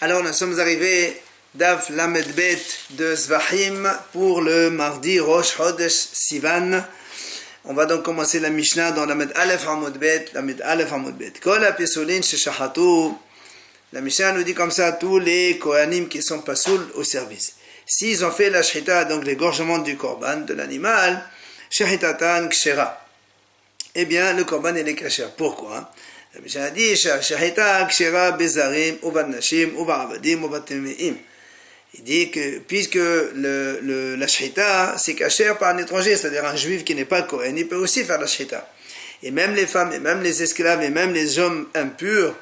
Alors nous sommes arrivés Daf Lamed Bet de Zvahim pour le mardi Rosh Chodesh Sivan. On va donc commencer la Mishnah dans Lamed Aleph Amud Bet, Lamed Aleph Amud Bet. Kol ha-pesulin sheshachatu. La Mishnah nous dit comme ça, tous les Kohanim qui sont pasoul au service. S'ils ont fait la shchita, donc l'égorgement du korban, de l'animal, shechitatan kshera. Eh bien, le korban il est kasher. Pourquoi? La Mishnah dit, shechita kshera bezarim, ou nashim, ou avadim, ou temeim. Il dit que, puisque la shchita, c'est kasher par un étranger, c'est-à-dire un juif qui n'est pas Kohen, il peut aussi faire la shchita. Et même les femmes, et même les esclaves, et même les hommes impurs,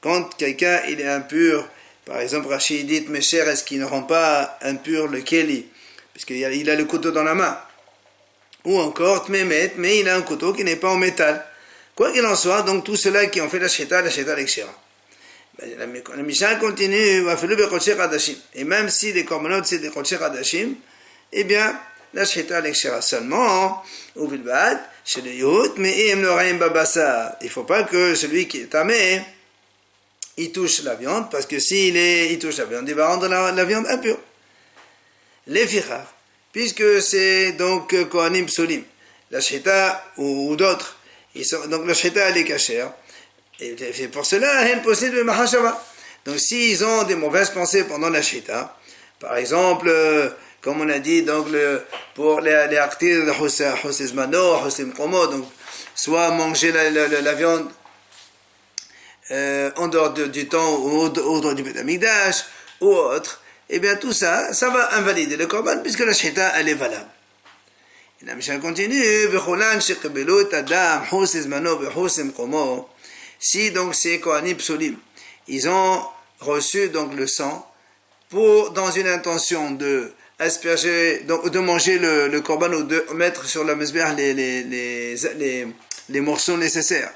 quand quelqu'un il est impur, par exemple Rachid dit, mes chers, est-ce qu'il ne rend pas impur le keli, puisqu'il a le couteau dans la main, ou encore tmemet, mais il a un couteau qui n'est pas en métal. Quoi qu'il en soit, donc tous ceux-là qui ont fait la shchita l'exchera. La Mishnah continue, et même si les korbanot c'est des kodesh hadashim, eh bien la shchita l'exchera seulement, ou bilbad, chez le yot, mais im l'oreim babassa. Il ne faut pas que celui qui est tamé il touche la viande, parce que il touche la viande, il va rendre la viande impure. Les fichar, puisque c'est donc Kohanim Psolim, la shchita ou d'autres, donc la shchita elle est cachère, et pour cela, elle possède le mahashava. Donc s'ils ont des mauvaises pensées pendant la shchita, par exemple, comme on a dit, donc pour les actes de Hosezmano, Hosemkomo, donc soit manger la viande en dehors du temps ou au dehors du Beth Amikdash ou autre, et bien tout ça, ça va invalider le korban puisque la shchita elle est valable. Et la Mishnah continue, si donc ces Kohanim Psolim, ils ont reçu donc le sang dans une intention de asperger, donc de manger le korban ou de mettre sur la mezbeah les morceaux nécessaires.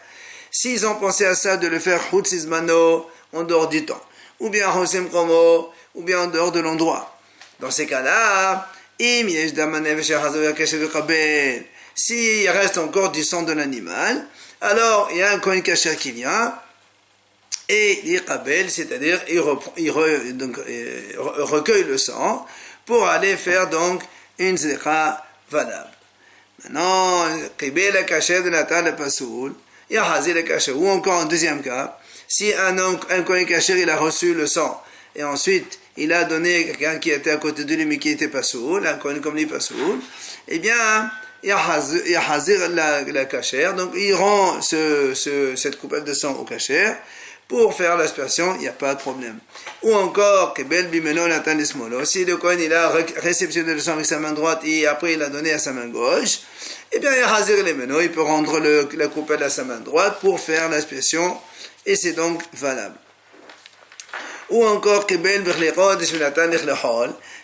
S'ils ont pensé à ça, de le faire Hutzizmano en dehors du temps, ou bien Hosem Komo, ou bien en dehors de l'endroit. Dans ces cas-là, s'il reste encore du sang de l'animal, alors il y a un Kohen Kasher qui vient, et il qabel, c'est-à-dire il recueille le sang, pour aller faire donc une zécha valable. Maintenant, Qibel Kasher de Natal le Pasoul, ou encore en deuxième cas, si un Kohen Kasher il a reçu le sang et ensuite il a donné quelqu'un qui était à côté de lui mais qui était pas soul, un Kohen comme lui pas soul, eh bien il y a hazir la Kasher, donc il rend cette coupelle de sang au Kasher pour faire l'aspersion, il n'y a pas de problème. Ou encore, si le Kohen il a réceptionné le sang avec sa main droite et après il a donné à sa main gauche, eh bien, il peut rendre la coupelle à sa main droite pour faire l'aspersion et c'est donc valable. Ou encore,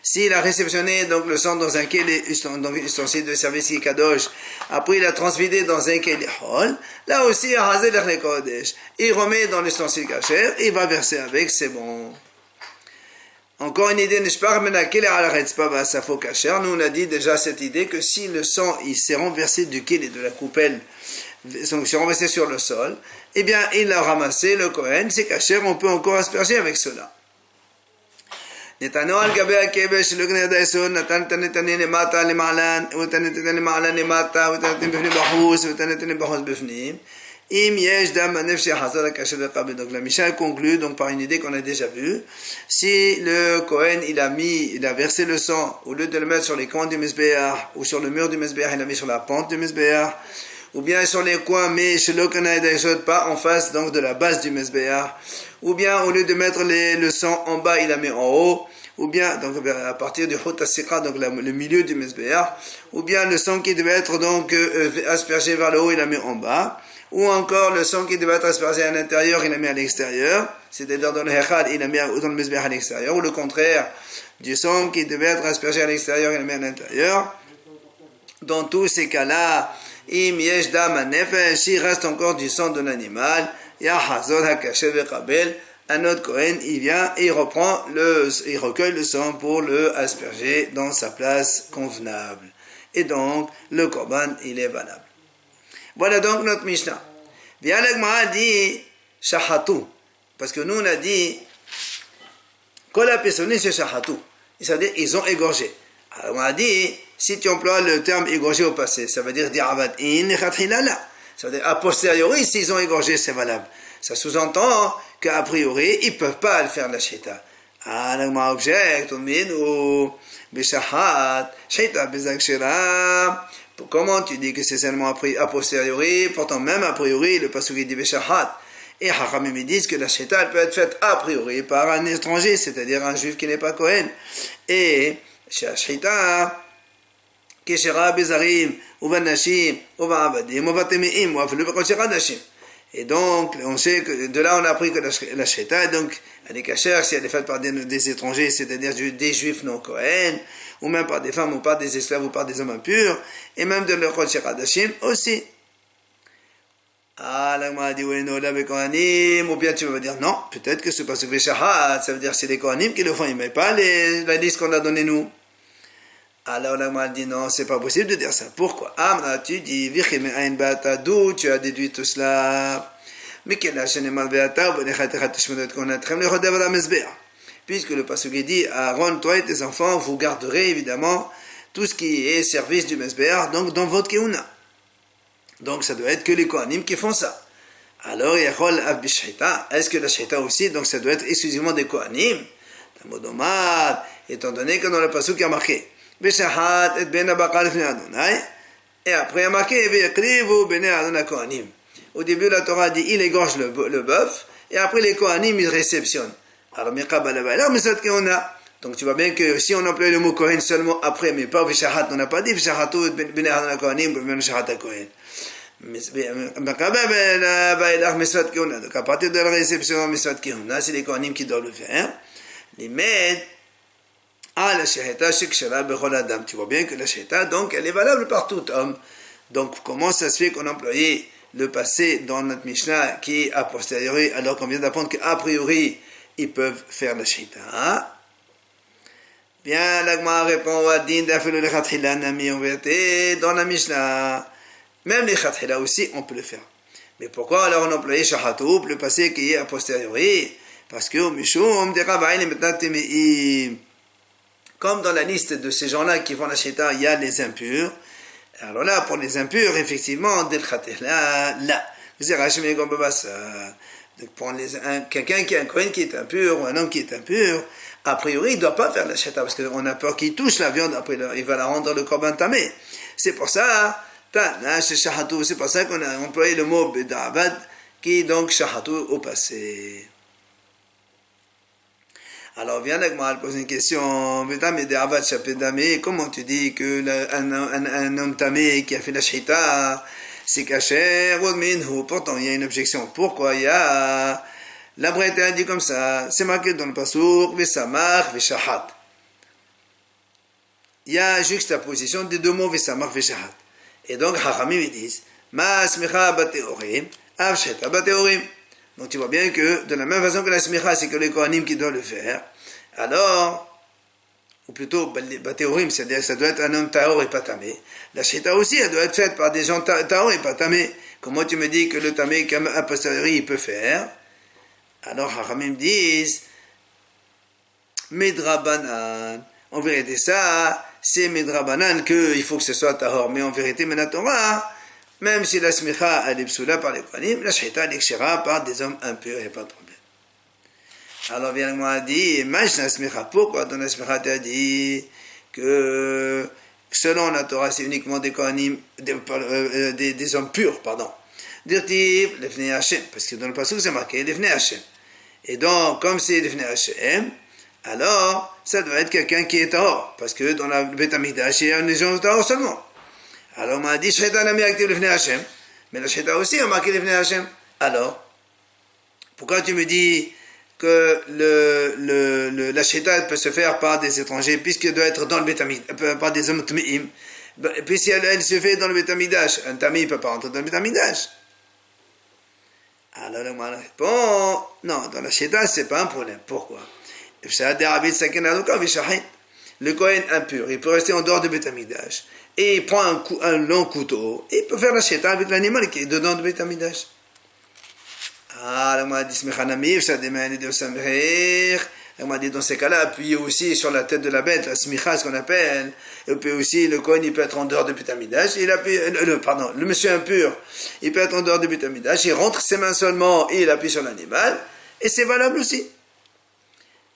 s'il a réceptionné donc le sang dans un ustensile de service qui est kadosh, après il a transvidé dans un keli hol, là aussi, il remet dans l'ustensile kasher, il va verser avec, c'est bon. Encore une idée, nous on a dit déjà cette idée que si le sang il s'est renversé du keli de la coupelle, donc s'est renversé sur le sol, eh bien il l'a ramassé, le Kohen, c'est kasher, on peut encore asperger avec cela. נתנו על גבי הכבש שלא גנד היסוד, נתן נתנים למטה למעלן, ונתן למעלן למטה, ונתן בפנים בחוץ, ונתן בחוץ בפנים. אם יש דם הנפש שיחזור לקשר לקבל. Donc la Mishnah conclut donc par une idée qu'on a déjà vue. Si le Kohen il a versé le sang, au lieu de le mettre sur les coins du Mizbeach, ou sur le mur du Mizbeach, il l'a mis sur la pente du Mizbeach, ou bien sur les coins, mais chez le Kohen pas en face donc de la base du Mizbeach, ou bien au lieu de mettre le sang en bas, il l'a mis en haut, ou bien donc à partir du Hot Asikra, donc le milieu du Mizbeach, ou bien le sang qui devait être donc aspergé vers le haut, il l'a mis en bas, ou encore le sang qui devait être aspergé à l'intérieur, il l'a mis à l'extérieur, c'est-à-dire dans le Hechad, il l'a mis dans le Mizbeach à l'extérieur, ou le contraire, du sang qui devait être aspergé à l'extérieur, il l'a mis à l'intérieur. Dans tous ces cas-là, im yesh dam hanefesh, s'il reste encore du sang de l'animal, ya hazor hakasher ve'kabel, un autre Kohen, il vient et il recueille le sang pour le asperger dans sa place convenable. Et donc, le korban, il est valable. Voilà donc notre Mishnah. Bien, l'Agmara dit, shahatu. Parce que nous, on a dit, Kola Pessonim c'est Shahatou. C'est-à-dire, ils ont égorgé. Alors on a dit, si tu emploies le terme égorgé au passé, ça veut dire Di'avad in Khatrilala. Ça veut dire, a posteriori, s'ils ont égorgé, c'est valable. Ça sous-entend qu'a priori, ils ne peuvent pas le faire la Shita. Alors on objecte, on dit, ou Bishahat, Shita Bizakshira. Comment tu dis que c'est seulement a posteriori? Pourtant, même a priori, le pasuk dit Bishahat. Et Hachamim disent que la Shita peut être faite a priori par un étranger, c'est-à-dire un juif qui n'est pas Kohen. Et Shita, Keshera Bezarim, Uva Nashim, Uva Abadim, Uva Temeim, Uva Felu Bekoshera Nashim. Et donc, on sait que de là, on a appris que la Shita, donc, elle est cachère si elle est faite par des étrangers, c'est-à-dire des juifs non Kohen, ou même par des femmes, ou par des esclaves, ou par des hommes impurs, et même de leur Koshera Nashim aussi. Ah, là, on m'a dit, oui, non, là, avec Kohanim, ou bien tu vas me dire, non, peut-être que c'est parce que Veshahat, ça veut dire que c'est les Kohanim qui le font, ils ne mettent pas la liste qu'on a donnée nous. Alors, là, on m'a dit, non, c'est pas possible de dire ça. Pourquoi? Ah, tu dis, Vichim Ain Bata, d'où tu as déduit tout cela? Mais quel Hashanemal Beata, ou Benechatechat Shmodot Konatrem, le Rodev la Mesbea. Puisque le Pasuk dit, Aaron, toi et tes enfants, vous garderez évidemment tout ce qui est service du Mesbea, donc dans votre Keuna. Donc ça doit être que les Kohanim qui font ça. Alors, Yachol Av Bishchita, est-ce que la Shita aussi, donc ça doit être exclusivement des Kohanim? Tamodomad, étant donné que dans le pasuk il y a marqué Bishahat et Ben Abakar Lefnei Adonai, et après il y a marqué Ve'ekrivu Bnei Adonai Kohanim. Au début la Torah dit il égorge le bœuf, et après les Kohanim ils réceptionnent. Alors, Mekabalabalar, mais c'est qu'on a. Donc tu vois bien que si on emploie le mot Kohen seulement après, mais pas Vishahat, on n'a pas dit Vishahatu Bnei Adonai Kohanim, Ben Vishahat Kohen. Donc à partir de la réception Misvat Kehuna, c'est les Kohanim qui doivent le faire. Les mettent à la Sheheta Shekshara Bechol Adam. Tu vois bien que la Sheheta, donc, elle est valable par tout homme. Donc comment ça se fait qu'on employait le passé dans notre Mishnah qui est a posteriori, alors qu'on vient d'apprendre qu'a priori ils peuvent faire la Sheheta? Bien, l'Agma répond à Din d'Afelo le Khatchila Nami en vérité dans la Mishnah. Même les Khatchila aussi, on peut le faire. Mais pourquoi alors on employait Shahatoub, le passé qui est a posteriori? Parce que Mishum de Rabbaïn et maintenant Temeim. Comme dans la liste de ces gens-là qui font la Shita, il y a les impurs. Alors là, pour les impurs, effectivement, Del Khatchila, là. Vous avez racheté comme ça. Donc pour quelqu'un qui est un Kohen qui est impur, ou un homme qui est impur, a priori, il ne doit pas faire la Shita, parce qu'on a peur qu'il touche la viande, après il va la rendre dans le korban tamé. C'est pour ça, c'est pour ça qu'on a employé le mot Bedavad, qui est donc Shahatu au passé. Alors, viens avec moi, poser une question. Comment tu dis que un homme tamé qui a fait la Shita, c'est caché, pourtant il y a une objection. Pourquoi il y a... La Bretagne dit comme ça, c'est marqué dans le pasuk, Vesamach, Veshahat. Il y a juxtaposition des deux mots Vesamach, Veshahat. Et donc, Hachamim ils disent, Ma smicha bateorim, avsheta bateorim. Donc tu vois bien que, de la même façon que la smicha, c'est que les Kohanim qui doivent le faire, alors, ou plutôt, bateorim, c'est-à-dire que ça doit être un homme taor et pas tamé. La shita aussi, elle doit être faite par des gens taor et pas tamé. Comment tu me dis que le tamé, a posteriori, il peut faire? Alors, Hachamim disent, Medrabanan. En vérité, ça, c'est Medrabanan qu'il faut que ce soit tahor. Mais en vérité, la Torah, même si la smicha, elle est psoula par les Kohanim, la shita, elle est kshera par des hommes impurs, il n'y a pas de problème. Alors, bien, moi, dit, Mach la smicha. Pourquoi dans la smicha, tu as dit que selon la Torah, c'est uniquement des Kohanim, des hommes purs, pardon. Dirtiv, Lefnei Hashem. Parce que dans le passage, c'est marqué Lefnei Hashem. Et donc, comme c'est Lefnei Hashem, alors, ça doit être quelqu'un qui est tahor. Parce que dans le Beth Amikdash, il y a des gens tahor seulement. Alors, on m'a dit, Sheta n'a mis actif Lefnei Hashem. Mais la Sheta aussi a marqué Lefnei Hashem. Alors, pourquoi tu me dis que la Sheta peut se faire par des étrangers, puisqu'elle doit être dans le Beth Amikdash, par des hommes tmeim? Puis si elle se fait dans le Beth Amikdash, un tamé ne peut pas entrer dans le Beth Amikdash. Alors, on répond, non, dans la Sheta, c'est pas un problème. Pourquoi? Le Kohen impur, il peut rester en dehors du Beth Amikdash. Et il prend un long couteau, et il peut faire la Sheta avec l'animal qui est dedans du Beth Amikdash. Alors, on m'a dit, On m'a dit dans ces cas-là, appuyez aussi sur la tête de la bête, la smicha, ce qu'on appelle. Et puis aussi, le Kohen, il peut être en dehors du Beth Amikdash. Le monsieur impur, il peut être en dehors du Beth Amikdash. Il rentre ses mains seulement et il appuie sur l'animal. Et c'est valable aussi.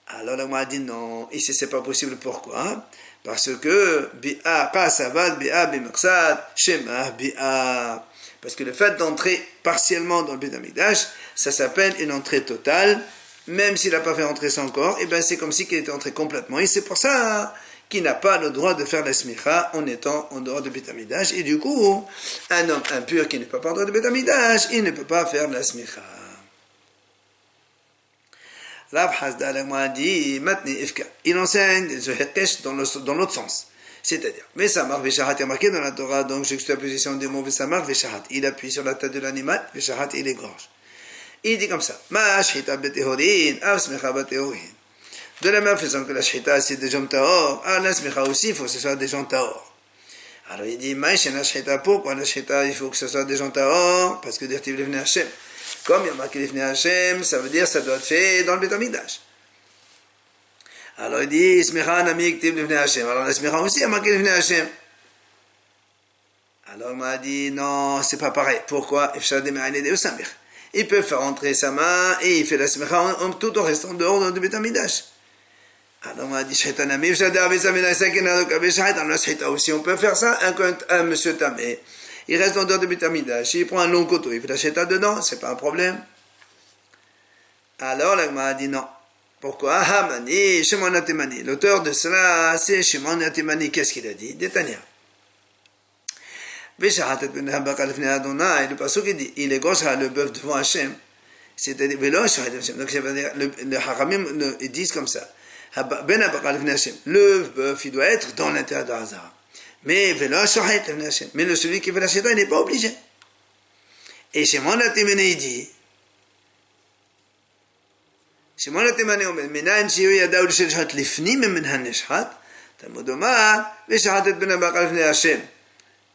Alors, on m'a dit non. Ici, c'est pas possible. Pourquoi? Parce que, bi'a, kasavad, bi'a, bimaqsad, shema, bi'a. Parce que le fait d'entrer partiellement dans le Beth Amikdash, ça s'appelle une entrée totale. Même s'il n'a pas fait entrer son corps, et ben c'est comme si qu'il était entré complètement. Et c'est pour ça qu'il n'a pas le droit de faire la smicha en étant en dehors de Beth Amikdash. Et du coup, un homme impur qui n'est pas en dehors de Beth Amikdash, il ne peut pas faire la smicha. Rav Hasda a dit, Matni Ifka, il enseigne le Hekesh dans l'autre sens. C'est-à-dire, Vesamar Veshahat est marqué dans la Torah, donc juxtaposition des mots Vesamar Veshahat. Il appuie sur la tête de l'animal, Veshahat il égorge. Il dit comme ça, Ma shita betehorin, avsmecha betehorin. De la même façon que la shita c'est des gens tahor, la smecha aussi il faut que ce soit des gens tahor. Alors il dit, Ma shena shita, pourquoi la shita il faut que ce soit des gens tahor? Parce que dirtiv levne Hashem. Comme il y a marqué levne Hashem, ça veut dire ça doit être fait dans le Beth Amikdash. Alors il dit, smecha nami ktiv levne Hashem. Alors la smecha aussi a marqué levne Hashem. Alors il m'a dit, non, c'est pas pareil. Pourquoi? Il peut faire entrer sa main et il fait la smecha tout en restant dehors du Beth Amikdash. Alors on m'a dit, aussi, on peut faire ça, un monsieur tamé, il reste en dehors du Beth Amikdash, il prend un long couteau, il fait la sheta dedans, c'est pas un problème. Alors là, m'a dit non. Pourquoi? Hamani, Shimon Atemani. L'auteur de cela, c'est Shimon Atemani. Qu'est-ce qu'il a dit? Détania. Le passage qui dit, il égorgera le bœuf devant Hachem, c'est-à-dire, donc ça veut dire, le haramim, ils disent comme ça, le bœuf, il doit être dans l'intérieur de Hazara. Mais celui qui fait la sheta, il n'est pas obligé. Et Shimon Atemani, il dit, Shimon Atemani, מנין שיהיו ידעו לשחט לפנים מן הנשחט, תלמוד אומר, ושחט את בן הבקר לפני השם.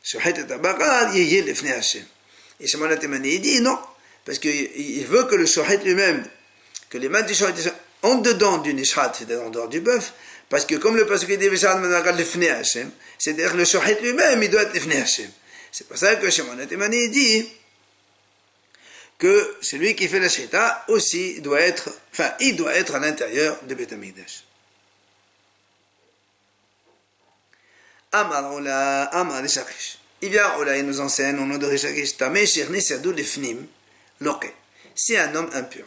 שוחט את הבקר יהיה לפני השם. Et Shimon Atemani, il dit non, parce qu'il veut que le shochet lui-même, que les mains du shochet soient en dedans du nishrat, c'est-à-dire en dehors du bœuf, parce que comme le passage dit Veshad Menakal Lifnei Hashem, c'est-à-dire que le shochet lui-même, il doit être Lifnei Hashem. C'est pour ça que Shimon Atemani dit que celui qui fait la shita aussi doit être, il doit être à l'intérieur de Beth Amikdash. Amar Ola, Amar Rishakish. Il vient Ola, il nous enseigne au nom de Rishakish, Tameh Shirni Sadou Lifnim, Loke. Si un homme impur,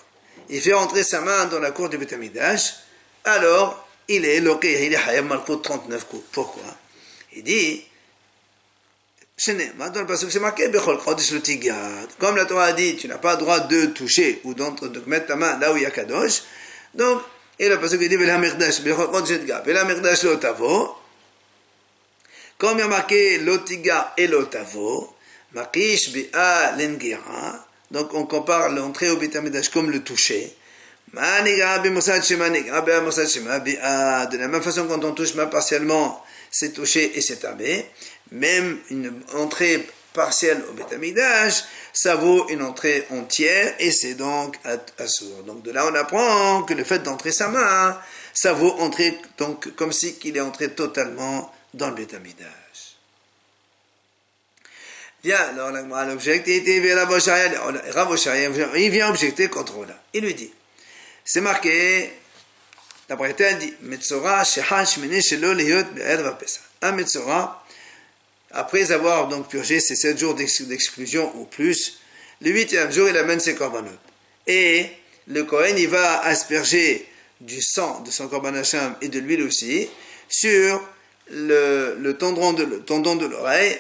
il fait entrer sa main dans la cour du Beth Amikdash, alors il est Loke, il est Hayam Malkout 39 coups. Pourquoi? Il dit, dans le passage c'est marqué, comme la Torah a dit, tu n'as pas le droit de toucher ou de mettre ta main là où il y a Kadosh. Donc, et le passage dit, comme il y a marqué l'otiga et l'otavo, makish bi'a l'engira, donc on compare l'entrée au Beth Amikdash comme le toucher. De la même façon, quand on touche main partiellement, c'est touché et c'est tamé. Même une entrée partielle au Beth Amikdash, ça vaut une entrée entière et c'est donc assour. Donc de là on apprend que le fait d'entrer sa main, ça vaut entrer donc comme si qu'il est entré totalement dans le Beth Amikdash. Bien, alors l'objectif était Rav Oshaya, il vient objecter contre Ola. Il lui dit, c'est marqué, la Braïta dit, Metzora shecha shmini shelo lehiyot be'erev Pesach. Un Metzora, après avoir donc purgé ses 7 jours d'exclusion ou plus, le 8e jour, il amène ses korbanot. Et le Kohen, il va asperger du sang de son korban hacham et de l'huile aussi sur le tendon de l'oreille,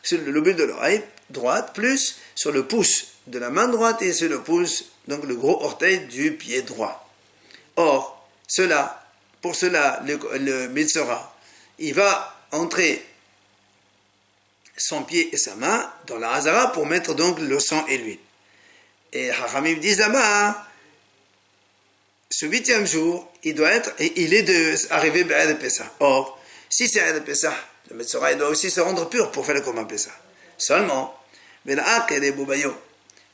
sur le lobule de l'oreille droite, plus sur le pouce de la main droite et sur le pouce, donc le gros orteil du pied droit. Or, pour cela, le Metzora, il va entrer son pied et sa main dans la Hazara pour mettre donc le sang et l'huile. Et Hachamim dit là-bas, ce 8e jour, il est arrivé à Erev Pesach. Or, si c'est Erev Pesach, le Metzora il doit aussi se rendre pur pour faire le Korban Pesach. Seulement,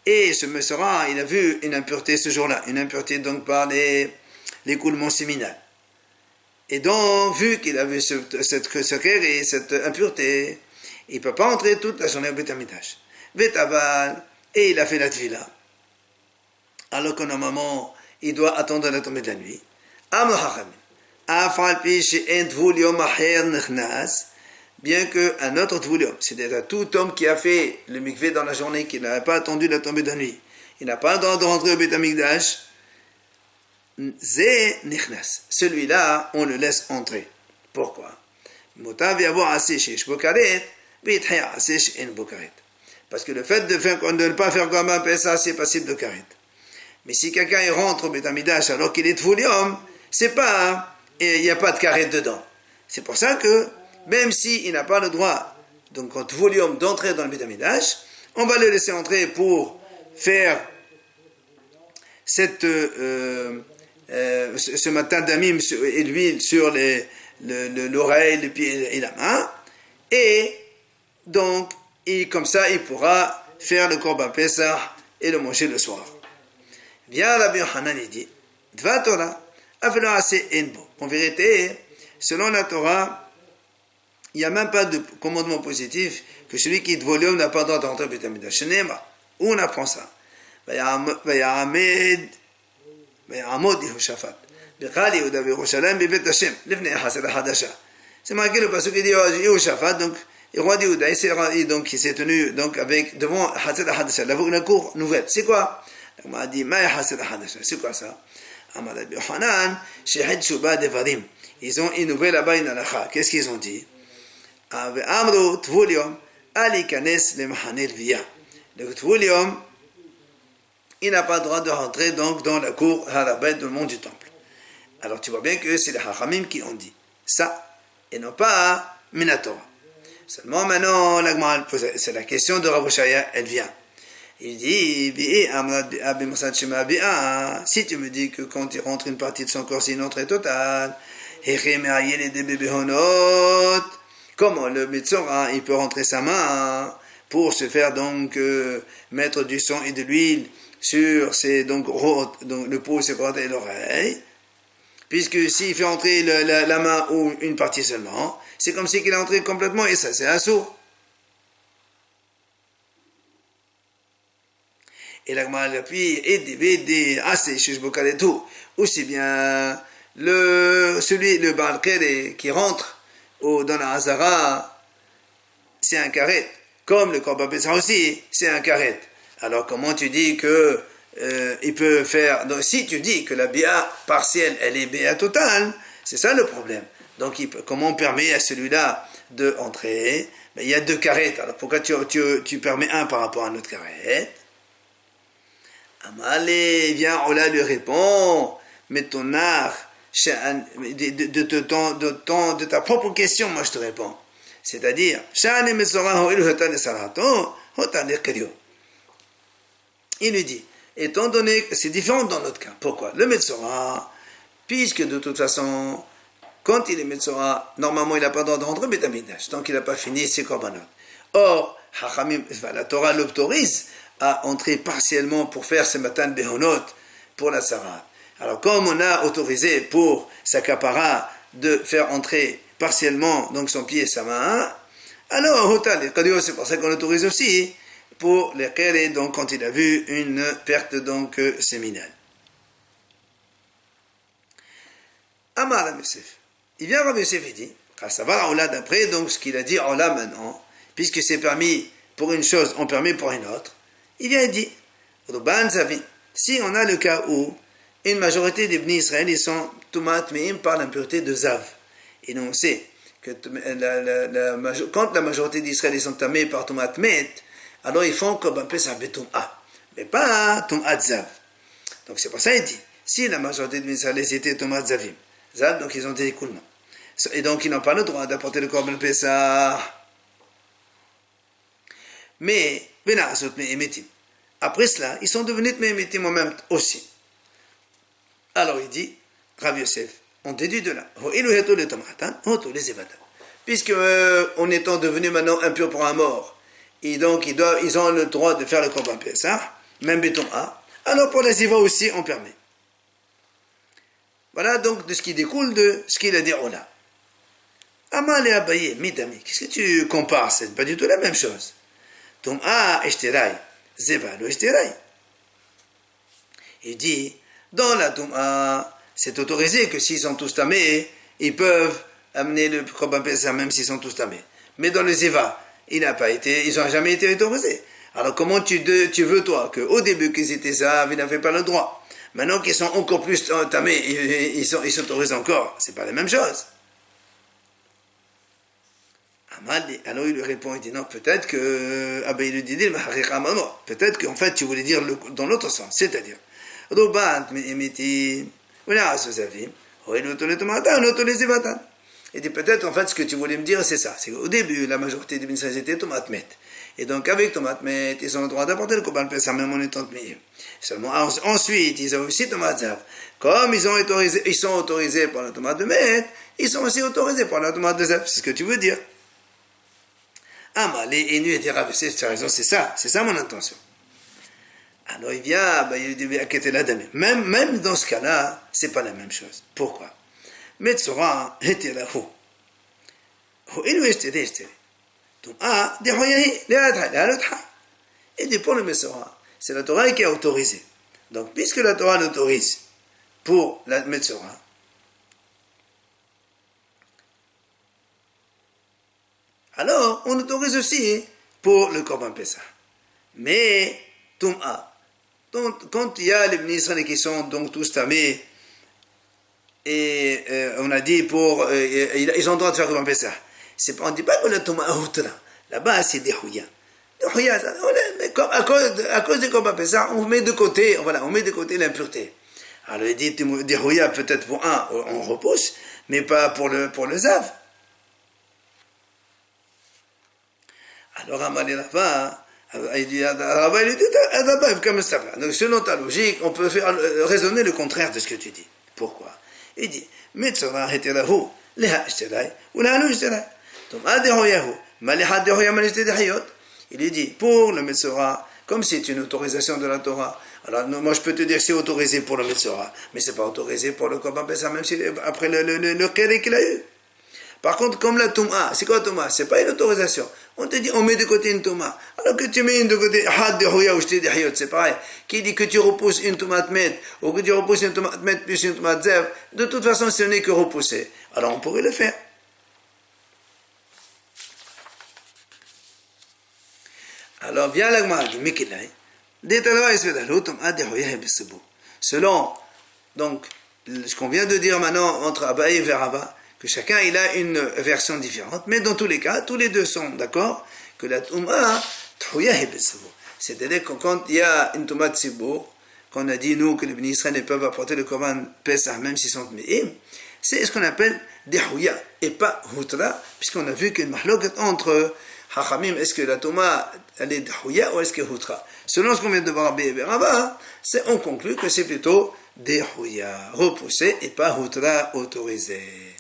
et ce Metzora, il a vu une impureté ce jour-là, une impureté donc par les l'écoulement séminal. Et donc, vu qu'il avait ce kéré, cette impureté, il ne peut pas entrer toute la journée au Beth Amikdash. Vetaval, et il a fait la tvila. Alors que normalement, il doit attendre la tombée de la nuit. Bien qu'un autre tvulium, c'est-à-dire tout homme qui a fait le mikvé dans la journée, qui n'a pas attendu la tombée de la nuit, il n'a pas le droit de rentrer au Beth Amikdash, celui-là, on le laisse entrer. Pourquoi? Parce que le fait de ne pas faire comme un Pessah, c'est passible de karet. Mais si quelqu'un il rentre au Beth Amikdash alors qu'il est tvulium, c'est pas, il n'y a pas de karet dedans. C'est pour ça que, même s'il n'a pas le droit, donc en tvulium, d'entrer dans le Beth Amikdash, on va le laisser entrer pour faire ce matin d'amim et l'huile sur l'oreille, le pied et la main, et donc, comme ça, il pourra faire le korban Pesach et le manger le soir. Bien, Rabbi Yochanan, il dit, Dva Torah, avelo assez enbo. En vérité, selon la Torah, il n'y a même pas de commandement positif que celui qui est volume n'a pas le droit d'entrer au Beth Amikdash. Où on apprend ça? ויעמוד יהושפט בקהל יהודה וירושלים בבית השם לפני החסד החדשה. C'est marqué le passage qui dit Yehoshaphat, donc le roi d'Yehuda, il s'est tenu donc devant Hased HaHadasha, la cour nouvelle. C'est quoi? On m'a dit Maï Hased HaHadasha. C'est quoi ça? Amar Rabbi Yochanan, Shehid Shuba Devarim. Ils ont innové là-bas une halakha. Qu'est-ce qu'ils ont dit? Amro Tvulium Alikanes le Mahanel Via. Le Tvulium, il n'a pas le droit de rentrer donc dans la cour Harabet dans le monde du temple. Alors tu vois bien que c'est les Hachamim qui ont dit ça, et non pas Minatora. Seulement maintenant, c'est la question de Rav Oshaya, elle vient. Il dit, si tu me dis que quand il rentre une partie de son corps, c'est une entrée totale, comment le Metzora, il peut rentrer sa main pour se faire donc mettre du sang et de l'huile sur donc le pouce, ses bras et l'oreille, puisque s'il fait entrer la main ou une partie seulement, c'est comme si il a entré complètement, et ça c'est un sourd. Et la Gemara appuie et assez chez et tout, aussi bien le Baal Kere qui rentre dans la Hazara, c'est un karet, comme le Korban Pesach aussi, c'est un karet. Alors comment tu dis que il peut faire... Donc, si tu dis que la bia partielle, elle est bia totale, c'est ça le problème. Donc comment on permet à celui-là d'entrer? Ben, il y a deux karet. Alors pourquoi tu permets un par rapport à un autre karet? Amalé, viens, Ola lui répond, mais ton art, de ta propre question, moi je te réponds. C'est-à-dire, il lui dit, étant donné que c'est différent dans notre cas, pourquoi? Le Metzora, puisque de toute façon, quand il est Metzora, normalement il n'a pas le droit de rentrer au Beth Amikdash, tant qu'il n'a pas fini ses korbanot. Or, la Torah l'autorise à entrer partiellement pour faire ce matin de Behonot pour la Sarah. Alors comme on a autorisé pour sa kapara de faire entrer partiellement donc son pied et sa main, alors c'est pour ça qu'on autorise aussi pour les kéré, donc quand il a vu une perte donc séminale. Amar Rav Yosef. Il vient Rav Yosef et dit, car ça va là d'après donc ce qu'il a dit là maintenant, puisque c'est permis pour une chose, on permet pour une autre. Il vient et dit, si on a le cas où une majorité des Bnei Israël ils sont tumat me'im par l'impureté de Zav, et nous on sait que quand la majorité d'Israël ils sont tamés par tumat met, alors ils font comme un peu ça betum'a, mais pas tumat Zav. Donc c'est pour ça qu'il dit, si la majorité des Israël étaient tumat Zavim, Zav, donc ils ont des écoulements, et donc ils n'ont pas le droit d'apporter le korban Pesach. Mais après cela, ils sont devenus Me'emetim en même aussi. Alors il dit, Rav Yosef, on déduit de là, puisque en étant devenus maintenant impurs pour un mort, et donc ils ont le droit de faire le korban Pesach, même béton A, alors pour les Ziva aussi on permet. Voilà donc de ce qui découle de ce qu'il a dit Ola. Amal et Abaye, Midami, qu'est-ce que tu compares? C'est pas du tout la même chose. Tum'a Eshtirai, Zeva lo Eshtirai. Il dit, dans la Tum'a, c'est autorisé que s'ils sont tous tamés, ils peuvent amener le Korban Pessah même s'ils sont tous tamés. Mais dans le Zeva, ils n'ont jamais été autorisés. Alors comment tu veux toi qu'au début qu'ils étaient ça, ils n'avaient pas le droit. Maintenant qu'ils sont encore plus tamés, ils s'autorisent encore. C'est pas la même chose. Alors il lui répond, il dit non, peut-être que il lui dit peut-être qu'en fait tu voulais dire dans l'autre sens, c'est-à-dire il dit peut-être en fait ce que tu voulais me dire c'est ça, c'est qu'au début la majorité des ministres étaient tomates met, et donc avec tomates met ils ont le droit d'apporter le Korban Pessah même en étant tmiyim. Seulement ensuite ils ont aussi tomates zav, comme ils sont autorisés par la tomate de met, ils sont aussi autorisés par la tomate de zav, c'est ce que tu veux dire. Ah, mais les Inu étaient ravissés, tu as raison, c'est ça mon intention. Alors il vient, il dit, inquiétez la dame. Même dans ce cas-là, c'est pas la même chose. Pourquoi? Metzora était là où? Inu était donc, des royahi, et dit pour le Metzora, c'est la Torah qui a autorisé. Donc, puisque la Torah l'autorise pour la Metzora, alors on autorise aussi pour le Korban Pessah. Mais, Tum'a, quand il y a les ministres qui sont donc tous tamés, et on a dit ils ont le droit de faire Korban Pessah. On ne dit pas que le Tum'a outra. Là-bas, c'est des Houya. À cause du Korban Pessah, on met de côté, on met de côté l'impureté. Alors il dit des Houya, peut-être pour un, on repousse, mais pas pour le Zav. Alors Amal et Rava, il dit, donc selon ta logique, on peut faire raisonner le contraire de ce que tu dis. Pourquoi? Il dit, Metzora hetelahu, leha eshtelai, ou leha lo eshtelai. Donc, adehoyahu, maleha dehoya malestedahiyot. Il dit, pour le Metzora, comme c'est une autorisation de la Torah, alors moi je peux te dire que c'est autorisé pour le Metzora, mais c'est pas autorisé pour le Korban Pessah, même si après le kéré qu'il a eu. Par contre, comme la Touma, c'est quoi Touma? C'est pas une autorisation. On te dit, on met de côté une Touma. Alors que tu mets de côté, c'est pareil. Qui dit que tu repousses une tomate met, ou que tu repousses une tomate met plus une tomate zev, de toute façon, ce n'est que repousser. Alors on pourrait le faire. Alors vient l'agma dit, Mikilai, selon, donc, ce qu'on vient de dire maintenant entre Abaye et Verava, que chacun il a une version différente, mais dans tous les cas, tous les deux sont d'accord que la Touma, c'est-à-dire que quand il y a une tomate Sibour, qu'on a dit nous que les bénis Israël ne peuvent apporter le Korban Pessah même s'ils sont Tme'im, c'est ce qu'on appelle des Houya et pas Hutra, puisqu'on a vu qu'il y a une mahloket entre Hachamim, est-ce que la Touma elle est Houya ou est-ce qu'elle est Hutra? Selon ce qu'on vient de voir à Berava, on conclut que c'est plutôt des Houya repoussés et pas Hutra autorisés.